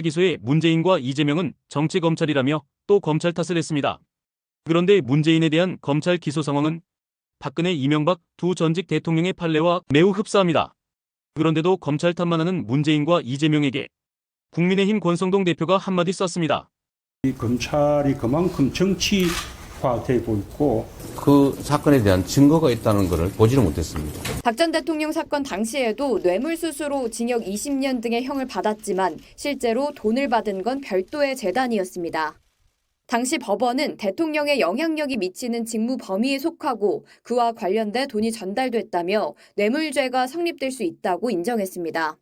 기소에 문재인과 이재명은 정치 검찰이라며 또 검찰 탓을 했습니다. 그런데 문재인에 대한 검찰 기소 상황은 박근혜, 이명박 두 전직 대통령의 판례와 매우 흡사합니다. 그런데도 검찰 탓만 하는 문재인과 이재명에게 국민의힘 권성동 대표가 한마디 썼습니다. 이 검찰이 그만큼 정치화되고 있고 그 사건에 대한 증거가 있다는 것을 보지를 못했습니다. 박 전 대통령 사건 당시에도 뇌물수수로 징역 20년 등의 형을 받았지만 실제로 돈을 받은 건 별도의 재단이었습니다. 당시 법원은 대통령의 영향력이 미치는 직무 범위에 속하고 그와 관련돼 돈이 전달됐다며 뇌물죄가 성립될 수 있다고 인정했습니다.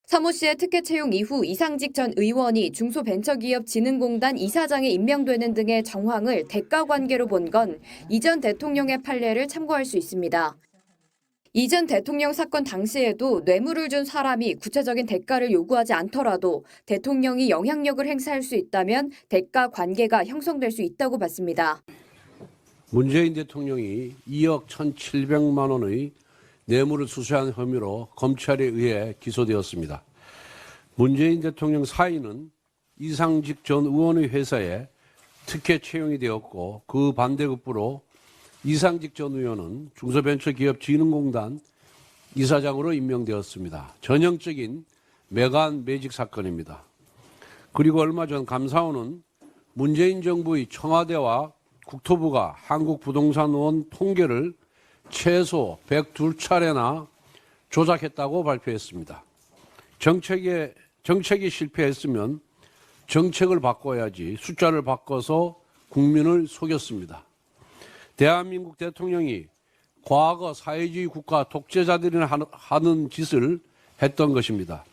사모 씨의 특혜 채용 이후 이상직 전 의원이 중소벤처기업진흥공단 이사장에 임명되는 등의 정황을 대가관계로 본 건 이 전 대통령의 판례를 참고할 수 있습니다. 이 전 대통령 사건 당시에도 뇌물을 준 사람이 구체적인 대가를 요구하지 않더라도 대통령이 영향력을 행사할 수 있다면 대가 관계가 형성될 수 있다고 봤습니다. 문재인 대통령이 2억 1,700만 원의 뇌물을 수수한 혐의로 검찰에 의해 기소되었습니다. 문재인 대통령 사인은 이상직 전 의원의 회사에 특혜 채용이 되었고 그 반대급부로 이상직 전 의원은 중소벤처기업진흥공단 이사장으로 임명되었습니다. 전형적인 매간 매직 사건입니다. 그리고 얼마 전 감사원은 문재인 정부의 청와대와 국토부가 한국부동산원 통계를 최소 102차례나 조작했다고 발표했습니다. 정책이 실패했으면 정책을 바꿔야지 숫자를 바꿔서 국민을 속였습니다. 대한민국 대통령이 과거 사회주의 국가 독재자들이 하는 짓을 했던 것입니다.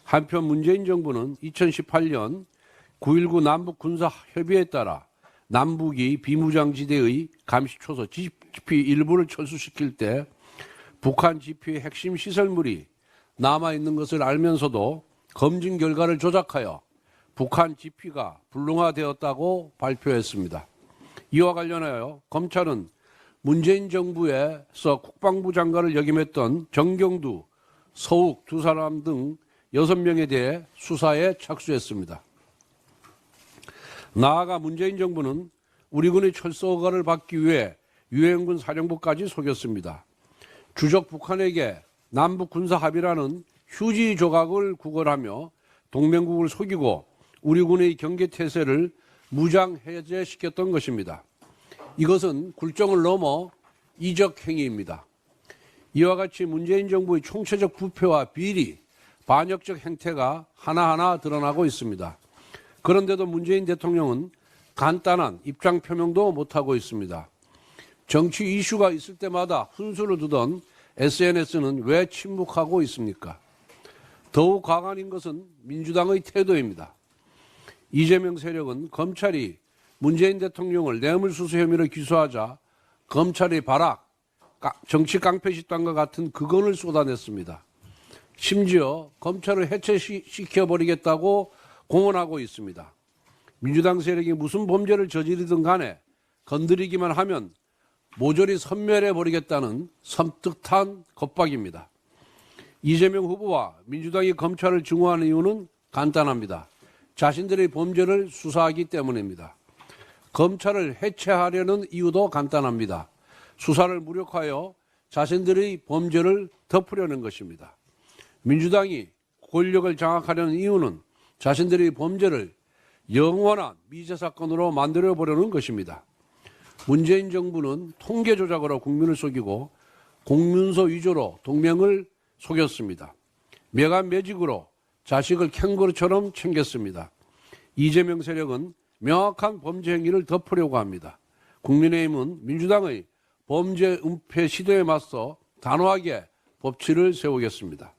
한편 문재인 정부는 2018년 9.19 남북군사협의에 따라 남북이 비무장지대의 감시초소 GP 일부를 철수시킬 때 북한 GP의 핵심 시설물이 남아있는 것을 알면서도 검증 결과를 조작하여 북한 GP가 불능화되었다고 발표했습니다. 이와 관련하여 검찰은 문재인 정부에서 국방부 장관을 역임했던 정경두, 서욱 두 사람 등 6명에 대해 수사에 착수했습니다. 나아가 문재인 정부는 우리 군의 철수 허가를 받기 위해 유엔군 사령부까지 속였습니다. 주적 북한에게 남북 군사 합의라는 휴지 조각을 구걸하며 동맹국을 속이고 우리 군의 경계 태세를 무장 해제시켰던 것입니다. 이것은 굴종을 넘어 이적 행위입니다. 이와 같이 문재인 정부의 총체적 부패와 비리, 반역적 행태가 하나하나 드러나고 있습니다. 그런데도 문재인 대통령은 간단한 입장 표명도 못하고 있습니다. 정치 이슈가 있을 때마다 훈수를 두던 SNS는 왜 침묵하고 있습니까? 더욱 가관인 것은 민주당의 태도입니다. 이재명 세력은 검찰이 문재인 대통령을 뇌물수수 혐의로 기소하자 검찰의 발악, 정치 깡패 집단과 같은 극언을 쏟아냈습니다. 심지어 검찰을 해체시켜버리겠다고 공언하고 있습니다. 민주당 세력이 무슨 범죄를 저지르든 간에 건드리기만 하면 모조리 섬멸해버리겠다는 섬뜩한 겁박입니다. 이재명 후보와 민주당이 검찰을 증오하는 이유는 간단합니다. 자신들의 범죄를 수사하기 때문입니다. 검찰을 해체하려는 이유도 간단합니다. 수사를 무력화하여 자신들의 범죄를 덮으려는 것입니다. 민주당이 권력을 장악하려는 이유는 자신들의 범죄를 영원한 미제 사건으로 만들어보려는 것입니다. 문재인 정부는 통계 조작으로 국민을 속이고 공문서 위조로 동맹을 속였습니다. 매간 매직으로 자식을 캥거루처럼 챙겼습니다. 이재명 세력은 명확한 범죄 행위를 덮으려고 합니다. 국민의힘은 민주당의 범죄 은폐 시도에 맞서 단호하게 법치를 세우겠습니다.